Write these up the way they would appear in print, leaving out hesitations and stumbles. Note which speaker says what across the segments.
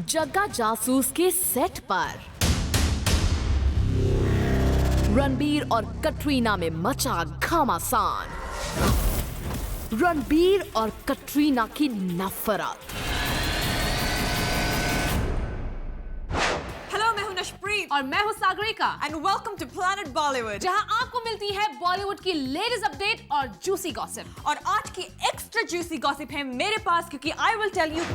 Speaker 1: जग्गा जासूस के सेट पर रणबीर और कटरीना में मचा घमासान। रणबीर और कटरीना की नफरत।
Speaker 2: हेलो, मैं हूं नशप्रीत
Speaker 3: और मैं हूं Sagarika
Speaker 2: and welcome to planet Bollywood,
Speaker 3: जहां आपको मिलती है बॉलीवुड की लेटेस्ट अपडेट और जूसी गॉसिप।
Speaker 2: और आज की एक्स्ट्रा जूसी गॉसिप है मेरे पास, क्योंकि आई विल टेल यू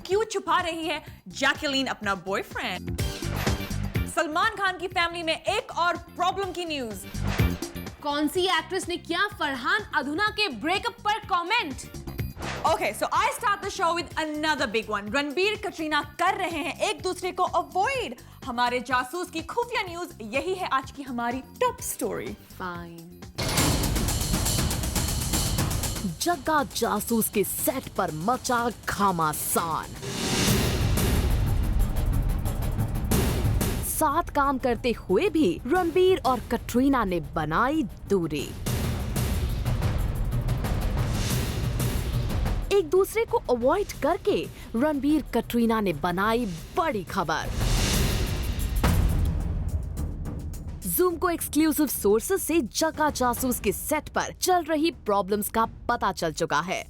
Speaker 2: क्यों छुपा रही है जैकलीन अपना बॉयफ्रेंड। सलमान खान की फैमिली में एक और प्रॉब्लम की न्यूज।
Speaker 3: कौन सी एक्ट्रेस ने किया फरहान अधुना के ब्रेकअप पर comment.
Speaker 2: Okay, so I start the show with another big one. Ranbir Katrina कर रहे हैं एक दूसरे को अवॉइड। हमारे जासूस की खुफिया न्यूज, यही है आज की हमारी टॉप स्टोरी।
Speaker 3: फाइन।
Speaker 1: जग्गा जासूस के सेट पर मचा घमासान। साथ काम करते हुए भी रणबीर और कटरीना ने बनाई दूरी। एक दूसरे को अवॉइड करके रणबीर कटरीना ने बनाई बड़ी खबर। जूम को एक्सक्लूसिव सोर्सेस से जग्गा जासूस के सेट पर चल रही प्रॉब्लम्स का पता चल चुका है।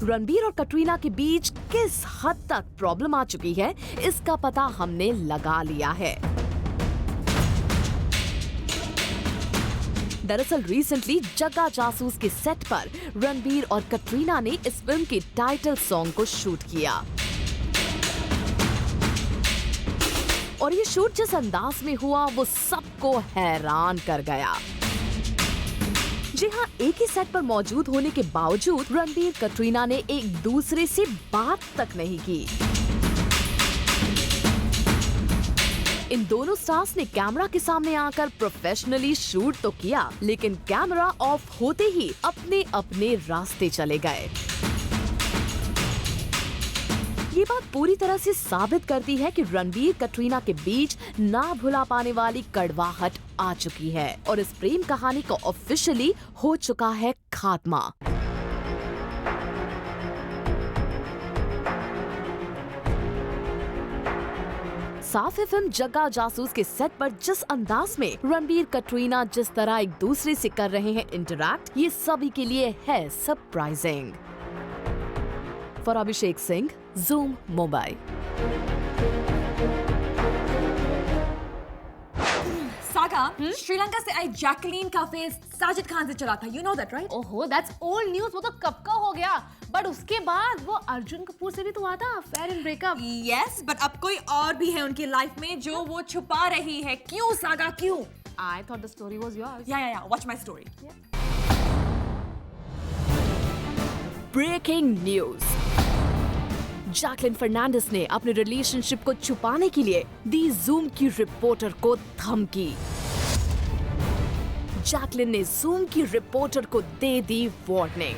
Speaker 1: रणबीर और कटरीना के बीच किस हद तक प्रॉब्लम आ चुकी है, इसका पता हमने लगा लिया है। दरअसल रिसेंटली जग्गा जासूस के सेट पर रणबीर और कटरीना ने इस फिल्म के टाइटल सॉन्ग को शूट किया। और ये शूट जिस अंदाज में हुआ वो सबको हैरान कर गया। जी हाँ, एक ही सेट पर मौजूद होने के बावजूद रणबीर कटरीना ने एक दूसरे से बात तक नहीं की। इन दोनों स्टार्स ने कैमरा के सामने आकर प्रोफेशनली शूट तो किया, लेकिन कैमरा ऑफ होते ही अपने अपने रास्ते चले गए। ये बात पूरी तरह से साबित करती है कि रणबीर कटरीना के बीच ना भुला पाने वाली कड़वाहट आ चुकी है और इस प्रेम कहानी का ऑफिशियली हो चुका है खात्मा। साफ है, फिल्म जग्गा जासूस के सेट पर जिस अंदाज में रणबीर कटरीना जिस तरह एक दूसरे से कर रहे हैं इंटरैक्ट, ये सभी के लिए है surprising. For Abhishek Singh, Zoom Mumbai.
Speaker 2: Saga, Sri Lanka से आई जैकलीन का फेस साजिद खान से चला था, यू नो दैट राइट?
Speaker 3: ओहो, दैट्स ओल्ड न्यूज़, वो तो कब का हो गया। बट उसके बाद वो अर्जुन कपूर से भी तो हुआ था affair and breakup.
Speaker 2: Yes, but अब कोई और भी है उनकी लाइफ में जो वो छुपा रही है। क्यों सागा, क्यों?
Speaker 3: I thought the story was yours.
Speaker 2: या watch my story.
Speaker 1: Breaking news. Jacqueline Fernandez ने अपने रिलेशनशिप को छुपाने के लिए दी जूम की रिपोर्टर को धमकी। जैकलीन ने जूम की रिपोर्टर को दे दी वार्निंग।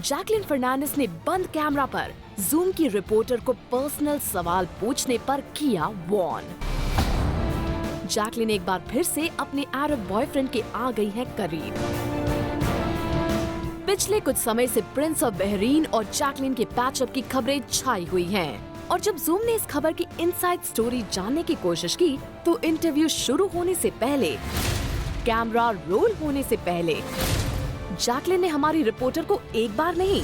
Speaker 1: जैकलीन फर्नांडिस ने बंद कैमरा पर जूम की रिपोर्टर को पर्सनल सवाल पूछने पर किया वार्न। जैकलीन एक बार फिर से अपने अरब बॉयफ्रेंड के आ गई है करीब। पिछले कुछ समय से प्रिंस ऑफ बहरीन और जैकलीन के पैचअप की खबरें छाई हुई हैं। और जब जूम ने इस खबर की इनसाइड स्टोरी जानने की कोशिश की, तो इंटरव्यू शुरू होने से पहले, कैमरा रोल होने से पहले, जैकलीन ने हमारी रिपोर्टर को एक बार नहीं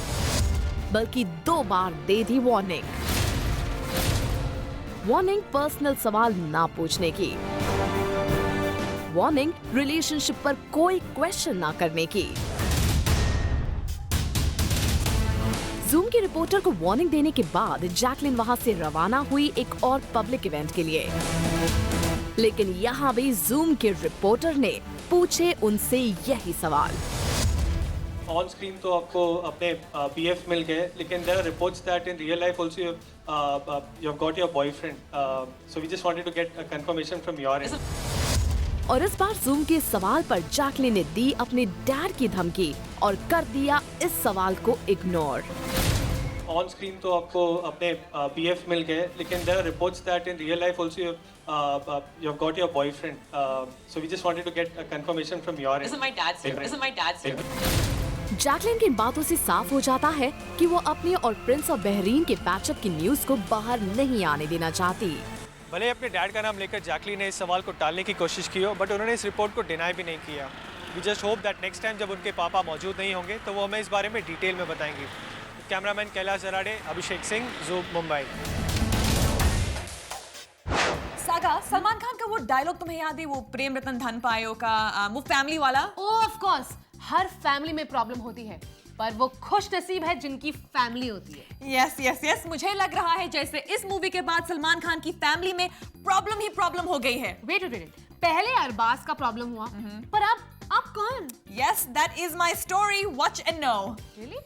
Speaker 1: बल्कि 2 बार दे दी वार्निंग। वार्निंग पर्सनल सवाल ना पूछने की, वार्निंग रिलेशनशिप पर कोई क्वेश्चन ना करने की। जूम की रिपोर्टर को वार्निंग देने के बाद जैकलीन वहां से रवाना हुई एक और पब्लिक इवेंट के लिए। लेकिन यहाँ भी जूम के रिपोर्टर ने पूछे उनसे यही सवाल।
Speaker 4: ऑन स्क्रीन तो आपको अपने पीएफ मिल गए, लेकिन there are reports that in real life also you have got your boyfriend, so we just wanted to get a confirmation from your end.
Speaker 1: और इस बार जूम के सवाल पर जैकलीन ने दी अपने डैड की धमकी और कर दिया इस सवाल को इग्नोर।
Speaker 4: ऑन स्क्रीन तो आपको अपने पीएफ मिल गए, लेकिन there are reports that in real life also you have got your boyfriend, so we just wanted to get a confirmation from your end.
Speaker 2: This is my dad's favorite.
Speaker 1: Jacqueline की इन बातों से साफ हो जाता है कि वो अपने और प्रिंस ऑफ बहरीन के पैचअप की न्यूज को बाहर नहीं आने देना चाहती।
Speaker 4: भले अपने डैड का नाम लेकर जैकलीन ने इस सवाल को टालने की कोशिश की हो, बट उन्होंने इस रिपोर्ट को डिनाई भी नहीं किया। We just hope that next time जब उनके पापा मौजूद नहीं होंगे तो वो हमें इस बारे में डिटेल में बताएंगे। Cameraman Kailash जराडे, Abhishek Singh, zoom, Mumbai.
Speaker 2: Saga, Salman Khan का वो डायलॉग तुम्हें याद है, वो प्रेम रतन धन पायो का, वो फैमिली वाला?
Speaker 3: ऑफ कोर्स, हर फैमिली में प्रॉब्लम होती है, पर वो खुश नसीब है जिनकी फैमिली होती है।
Speaker 2: यस यस यस, मुझे लग रहा है जैसे इस मूवी के बाद सलमान खान की फैमिली में प्रॉब्लम ही प्रॉब्लम हो गई है।
Speaker 3: वेट, पहले अरबाज का प्रॉब्लम हुआ, पर अब कौन?
Speaker 2: Yes, that is my story, watch and know.
Speaker 3: Really?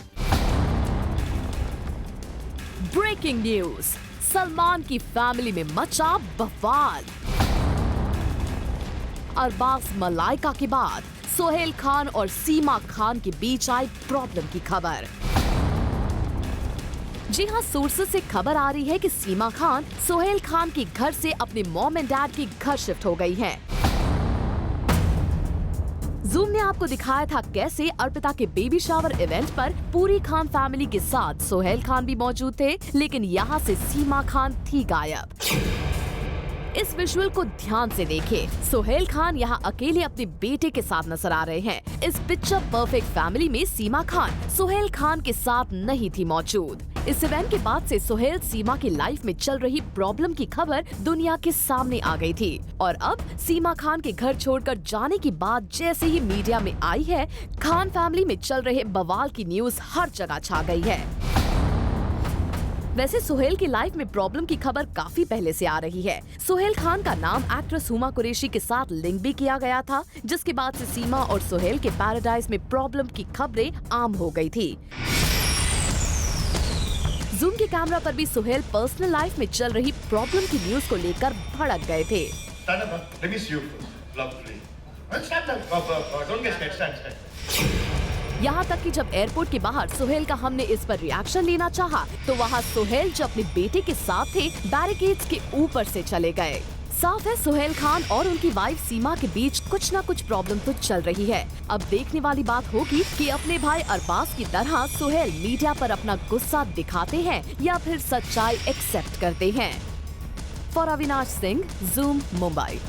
Speaker 1: Breaking news, Salman की फैमिली में मचा बवाल। अरबाज मलाइका के बाद सोहेल खान और सीमा खान के बीच आई प्रॉब्लम की खबर। जी हां, सोर्सेस से खबर आ रही है कि सीमा खान सोहेल खान के घर से अपने मॉम एंड डैड के घर शिफ्ट हो गई हैं। जूम ने आपको दिखाया था कैसे अर्पिता के बेबी शावर इवेंट पर पूरी खान फैमिली के साथ सोहेल खान भी मौजूद थे, लेकिन यहाँ से सीमा खान थी गायब। इस विजुअल को ध्यान से देखें। सोहेल खान यहाँ अकेले अपने बेटे के साथ नजर आ रहे हैं। इस पिक्चर परफेक्ट फैमिली में सीमा खान सोहेल खान के साथ नहीं थी मौजूद। इस इवेंट के बाद से सोहेल सीमा की लाइफ में चल रही प्रॉब्लम की खबर दुनिया के सामने आ गई थी और अब सीमा खान के घर छोड़कर जाने की बात जैसे ही मीडिया में आई है, खान फैमिली में चल रहे बवाल की न्यूज हर जगह छा गई है। वैसे सोहेल की लाइफ में प्रॉब्लम की खबर काफी पहले से आ रही है। सोहेल खान का नाम एक्ट्रेस हुमा कुरैशी के साथ लिंक भी किया गया था, जिसके बाद से सीमा और सोहेल के पैराडाइज में प्रॉब्लम की खबरें आम हो गई थी। जूम के कैमरा पर भी सोहेल पर्सनल लाइफ में चल रही प्रॉब्लम की न्यूज को लेकर भड़क गए थे। यहाँ तक कि जब एयरपोर्ट के बाहर सोहेल का हमने इस पर रिएक्शन लेना चाहा, तो वहाँ सोहेल जो अपने बेटे के साथ थे बैरिकेड्स के ऊपर से चले गए। साफ है सोहेल खान और उनकी वाइफ सीमा के बीच कुछ न कुछ प्रॉब्लम तो चल रही है। अब देखने वाली बात होगी कि अपने भाई अरबाज की तरह सोहेल मीडिया पर अपना गुस्सा दिखाते हैं या फिर सच्चाई एक्सेप्ट करते हैं। For Avinash Singh, zoom, Mumbai.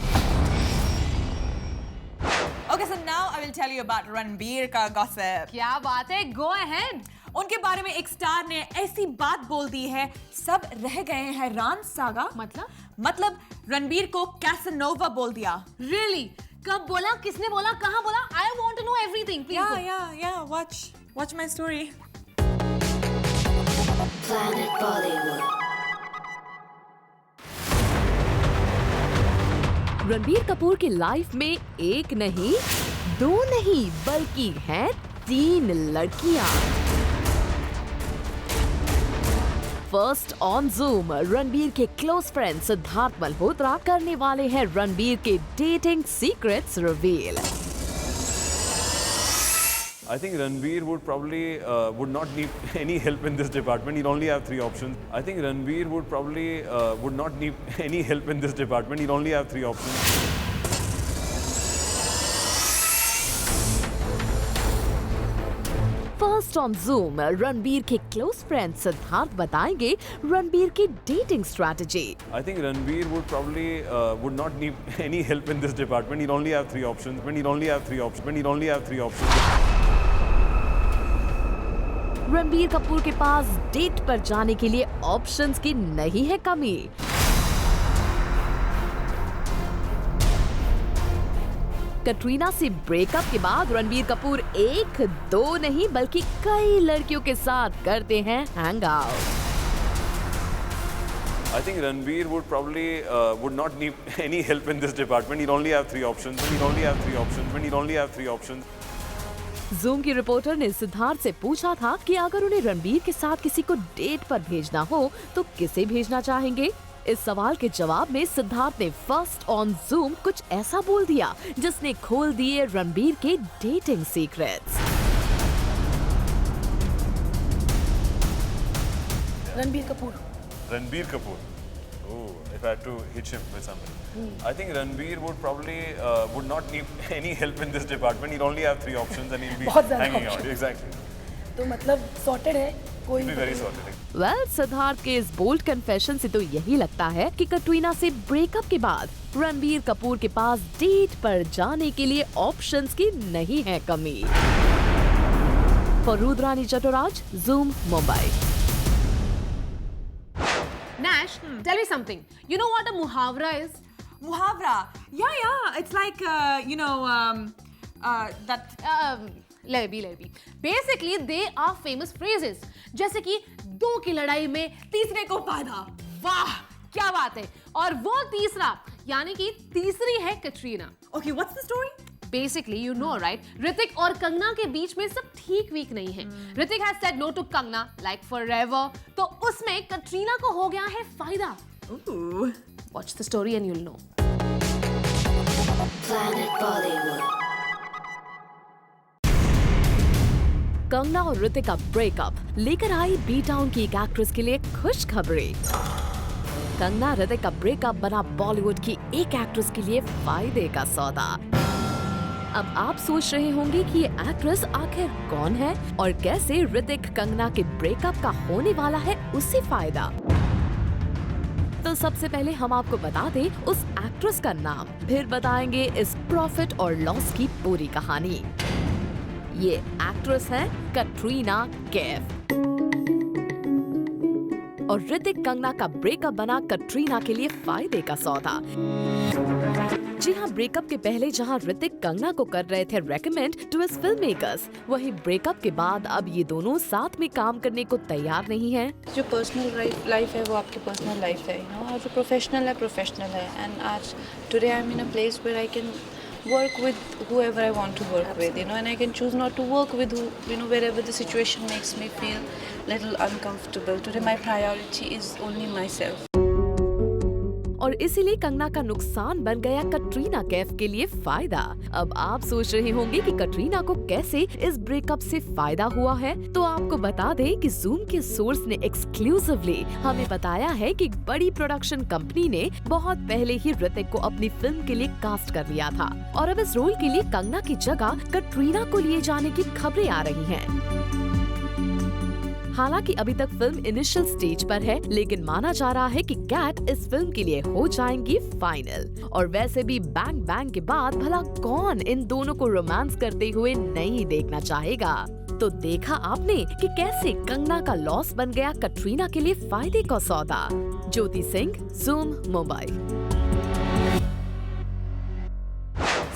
Speaker 2: Okay, so now I will tell you about Ranbir का gossip.
Speaker 3: क्या बात है, गो अहेड।
Speaker 2: उनके बारे में एक स्टार ने ऐसी बात बोल दी है, सब रह गए हैं हैरान। सागा, मतलब रणबीर को कैसनोवा बोल दिया।
Speaker 3: रियली? कब बोला, किसने बोला, कहाँ बोला? I want to know everything. Please go.
Speaker 2: Yeah. Watch my story.
Speaker 5: Planet Bollywood.
Speaker 1: Ranbir Kapoor की लाइफ में एक नहीं, दो नहीं, बल्कि हैं 3 लड़कियां। फर्स्ट ऑन ज़ूम, रणबीर के क्लोज फ्रेंड सिद्धार्थ मल्होत्रा करने वाले हैं रणबीर के dating secrets reveal.
Speaker 6: I think Ranbir would probably would not need any help in this department. He'll only have 3 options. I think Ranbir would probably would not need any help in this department. He'll only have 3 options.
Speaker 1: First on zoom, Ranbir के close friend Siddharth बताएंगे रणबीर की dating strategy.
Speaker 6: I think Ranbir would probably would not need any help in this department. He'll only have 3 options. He'll only have 3 options. He'll only have 3 options.
Speaker 1: Ranbir Kapoor के पास date पर जाने के लिए options की नहीं है कमी। कटरीना से ब्रेकअप के बाद रणबीर कपूर 1, 2 नहीं बल्कि कई लड़कियों के साथ करते हैं hang out.
Speaker 6: I think Ranbir would probably would not need any help in this department. He'll only have 3 options. He'll only have 3 options. He'll only have 3 options.
Speaker 1: Zoom की रिपोर्टर ने सिद्धार्थ से पूछा था कि अगर उन्हें रणबीर के साथ किसी को डेट पर भेजना हो तो किसे भेजना चाहेंगे। इस सवाल के जवाब में सिद्धार्थ ने फर्स्ट ऑन ज़ूम कुछ ऐसा बोल दिया जिसने खोल दिए रणबीर के dating secrets.
Speaker 3: Ranbir Kapoor.
Speaker 6: Ranbir Kapoor. Oh, if I had to hitch him with something, I think Ranveer would probably would not need any help in this department. He'll only have 3 options and he'll be
Speaker 7: बहुत ज़्यादा
Speaker 6: hanging out.
Speaker 7: options.
Speaker 6: Exactly.
Speaker 7: तो मतलब sorted है कोई
Speaker 6: He'll be very sorted.
Speaker 1: Well Siddharth के इस bold confession से तो यही लगता है कि कटरीना से ब्रेकअप के बाद रणबीर कपूर के पास डेट पर जाने के लिए ऑप्शंस की नहीं है कमी। For Rudrani Chattoraj, Zoom, Mumbai.
Speaker 3: Nash, tell me something. You know what a muhavra is?
Speaker 2: Muhavra. Yeah. It's like, that.
Speaker 3: Let me. Basically, they are famous phrases. जैसे कि 2 की लड़ाई में तीसरे को फायदा। वाह, क्या बात है। और वो तीसरा, यानी कि तीसरी है Katrina.
Speaker 2: Okay, what's the story?
Speaker 3: Basically, you know, right? Hrithik और कंगना के बीच में सब ठीक वीक नहीं है। Hrithik has said no to Kangana like forever. तो उसमें कटरीना को हो गया है फायदा।
Speaker 2: Ooh.
Speaker 3: Watch the story and you'll know.
Speaker 5: Planet Bollywood.
Speaker 1: Kangana और ऋतिक का ब्रेकअप लेकर आई बी टाउन की एक एक्ट्रेस के लिए खुश खबरें। कंगना ऋतिक का ब्रेकअप बना बॉलीवुड की एक एक्ट्रेस के लिए फायदे का सौदा। अब आप सोच रहे होंगे कि ये एक्ट्रेस आखिर कौन है और कैसे ऋतिक कंगना के ब्रेकअप का होने वाला है उससे फायदा। तो सबसे पहले हम आपको बता दें उस एक्ट्रेस का नाम, फिर बताएंगे इस प्रॉफिट और लॉस की पूरी कहानी। ये एक्ट्रेस है कटरीना कैफ और ऋतिक कंगना का ब्रेकअप बना कटरीना के लिए फायदे का सौदा। जी हाँ, ब्रेकअप के पहले जहाँ ऋतिक कंगना को कर रहे थे recommend to his film makers, वहीं ब्रेकअप के बाद अब ये दोनों साथ में काम करने को तैयार नहीं हैं।
Speaker 8: जो पर्सनल लाइफ है वो आपकी पर्सनल लाइफ है, और जो प्रोफेशनल है एंड आज today I am in a place where I can work with whoever I want to work with, and I can choose not to work with wherever the situation makes me feel little uncomfortable. Today my priority is only myself.
Speaker 1: और इसीलिए कंगना का नुकसान बन गया कटरीना कैफ के लिए फायदा। अब आप सोच रहे होंगे कि कटरीना को कैसे इस ब्रेकअप से फायदा हुआ है, तो आपको बता दें कि जूम के सोर्स ने एक्सक्लूसिवली हमें बताया है कि एक बड़ी प्रोडक्शन कंपनी ने बहुत पहले ही ऋतिक को अपनी फिल्म के लिए कास्ट कर लिया था और अब इस रोल के लिए कंगना की जगह कटरीना को लिए जाने की खबरें आ रही हैं। हालांकि अभी तक फिल्म इनिशियल स्टेज पर है, लेकिन माना जा रहा है कि कैट इस फिल्म के लिए हो जाएंगी फाइनल। और वैसे भी बैंग बैंग के बाद भला कौन इन दोनों को रोमांस करते हुए नहीं देखना चाहेगा। तो देखा आपने कि कैसे कंगना का लॉस बन गया कटरीना के लिए फायदे का सौदा। Jyoti Singh, Zoom, Mumbai.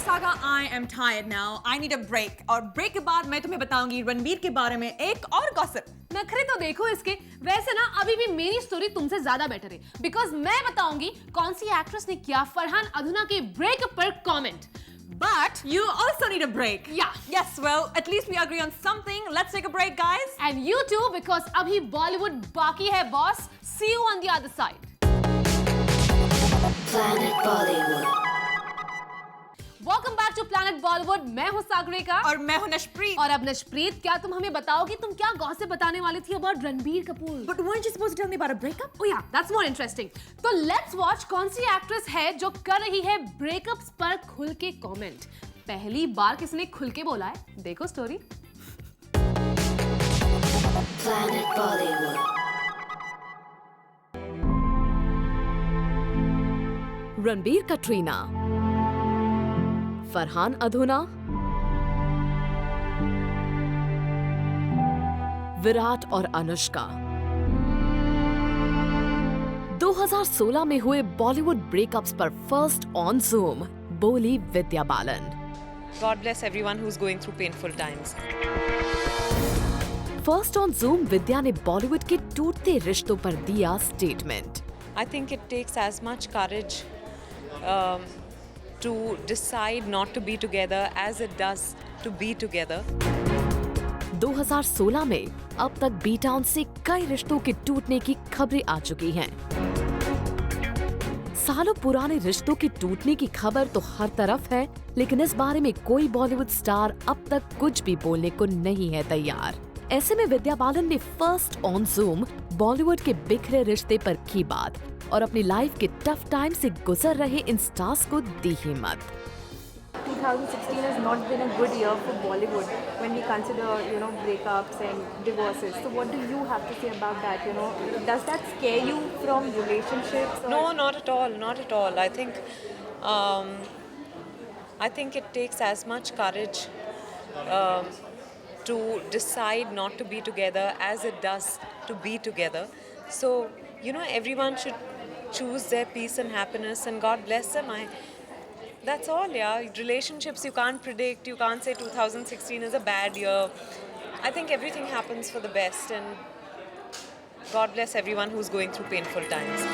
Speaker 2: Saga, I am tired now. I need a break. और ब्रेक के बाद मैं तुम्हें बताऊंगी रणबीर के बारे में एक और गॉसिप।
Speaker 3: नखरे तो देखो इसके। वैसे ना अभी भी मेरी स्टोरी तुमसे ज्यादा बेटर है, बिकॉज मैं बताऊंगी कौन सी एक्ट्रेस ने किया फरहान अधुना के ब्रेकअप पर comment.
Speaker 2: But you also need a break.
Speaker 3: Yeah.
Speaker 2: Yes, well, at least we agree on something. Let's take a break, guys.
Speaker 3: And you too, because अभी बॉलीवुड बाकी है boss. See you on the other side.
Speaker 5: Planet Bollywood.
Speaker 3: Welcome back to Planet Bollywood. मैं हूँ सागरिका
Speaker 2: और मैं हूँ नशप्रीत।
Speaker 3: और अब नशप्रीत, क्या तुम हमें बताओगी तुम क्या गॉसिप बताने वाली थी about Ranbir Kapoor?
Speaker 2: But weren't you supposed to tell me about a breakup?
Speaker 3: Oh yeah, that's more interesting. तो let's watch कौन सी एक्ट्रेस है जो कर रही है ब्रेकअप्स पर खुल के कमेंट। पहली बार किसने खुल के बोला है, देखो story.
Speaker 5: Planet Bollywood.
Speaker 1: Ranbir Katrina, Farhan Adhuna, Virat और अनुष्का। 2016 में हुए बॉलीवुड ब्रेकअप्स पर फर्स्ट ऑन जूम बोली Vidya Balan.
Speaker 9: God bless everyone who's going through painful times.
Speaker 1: First on Zoom Vidya ने बॉलीवुड के टूटते रिश्तों पर दिया statement.
Speaker 9: I think it takes as much courage to decide not to be together as it does to be together.
Speaker 1: 2016 में अब तक B town से कई रिश्तों के टूटने की खबरें आ चुकी हैं। सालों पुराने रिश्तों के टूटने की खबर तो हर तरफ है, लेकिन इस बारे में कोई बॉलीवुड स्टार अब तक कुछ भी बोलने को नहीं है तैयार। ऐसे में विद्या बालन ने फर्स्ट ऑन जूम बॉलीवुड के बिखरे रिश्ते पर की बात और अपनी लाइफ के टफ टाइम से गुजर रहे इन स्टार्स को दी हिम्मत।
Speaker 10: 2016 has not been a good year for Bollywood when we consider, breakups and divorces. So what do you have to say about that? Does that scare you from relationships?
Speaker 9: No, not at all. Not at all. I think it takes as much courage to decide not to be together as it does to be together. So, everyone should choose their peace and happiness, and God bless them. That's all, yeah. Relationships you can't predict. You can't say 2016 is a bad year. I think everything happens for the best, and God bless everyone who's going through painful times.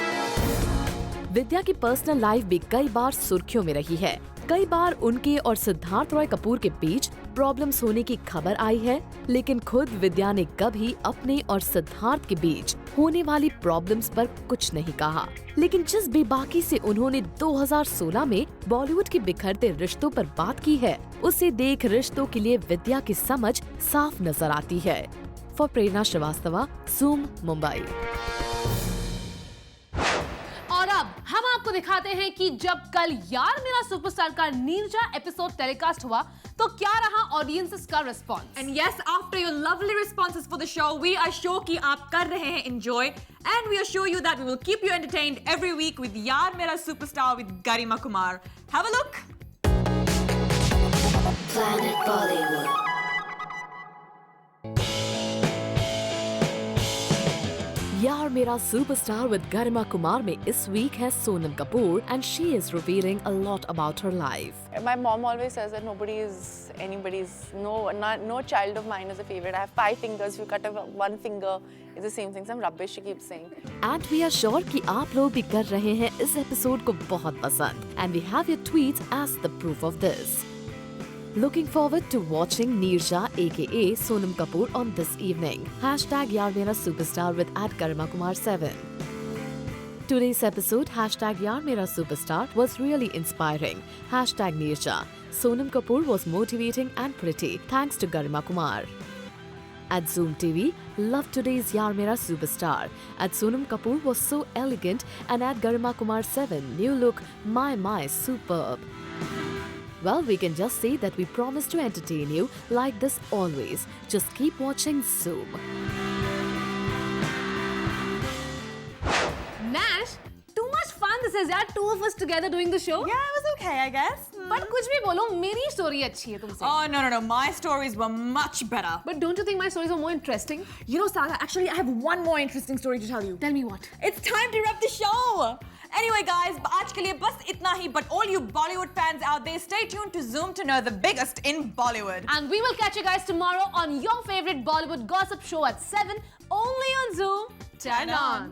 Speaker 1: विद्या की personal life भी कई बार सुर्खियों में रही है। कई बार उनके और सिद्धार्थ रॉय कपूर के बीच प्रॉब्लम्स होने की खबर आई है, लेकिन खुद विद्या ने कभी अपने और सिद्धार्थ के बीच होने वाली प्रॉब्लम्स पर कुछ नहीं कहा। लेकिन जिस बेबाकी से उन्होंने 2016 में बॉलीवुड के बिखरते रिश्तों पर बात की है, उसे देख रिश्तों के लिए विद्या की समझ साफ नजर आती है। For Prerna Srivastava, zoom, Mumbai.
Speaker 3: और अब हम आपको दिखाते हैं कि जब कल यार मेरा सुपरस्टार का नीरजा एपिसोड टेलीकास्ट हुआ तो क्या रहा ऑडियंसेस का response.
Speaker 2: And yes, after your lovely responses for the show, we are sure कि आप कर रहे हैं enjoy, and we assure you that we will keep you entertained every week with Yaar Mera Superstar with Garima Kumar. Have a look.
Speaker 5: Planet Bollywood.
Speaker 1: यार मेरा superstar with गरिमा कुमार में इस week है Sonam Kapoor and she is revealing a lot about her life.
Speaker 8: My mom always says that nobody is anybody's, no child of mine is a favorite. I have 5 fingers. If you cut one finger, it's the same thing. Some rubbish she keeps saying.
Speaker 1: And we are sure कि आप लोग भी कर रहे हैं इस episode को बहुत पसंद and we have your tweets as the proof of this. Looking forward to watching Neerja aka Sonam Kapoor on this evening. Hashtag Yaar Mera Superstar with @GarimaKumar7. Today's episode hashtag Yaar Mera Superstar was really inspiring. Hashtag Neerja. Sonam Kapoor was motivating and pretty thanks to Garima Kumar. At Zoom TV, love today's Yaar Mera Superstar. At Sonam Kapoor was so elegant and at Garima Kumar7 new look my superb. Well, we can just say that we promise to entertain you like this always. Just keep watching Zoom.
Speaker 3: Nash, too much fun this is, yaar. 2 of us together doing the show.
Speaker 2: Yeah, it was okay, I guess.
Speaker 3: But कुछ भी बोलो, मेरी story अच्छी है तुमसे.
Speaker 2: Oh, no. My stories were much better.
Speaker 3: But don't you think my stories are more interesting?
Speaker 2: Saga, actually, I have one more interesting story to tell you.
Speaker 3: Tell me what.
Speaker 2: It's time to wrap the show. Anyway, guys, आज के लिए बस इतना ही. But all you Bollywood fans out there, stay tuned to Zoom to know the biggest in Bollywood.
Speaker 3: And we will catch you guys tomorrow on your favorite Bollywood gossip show at 7, only on Zoom. Turn on.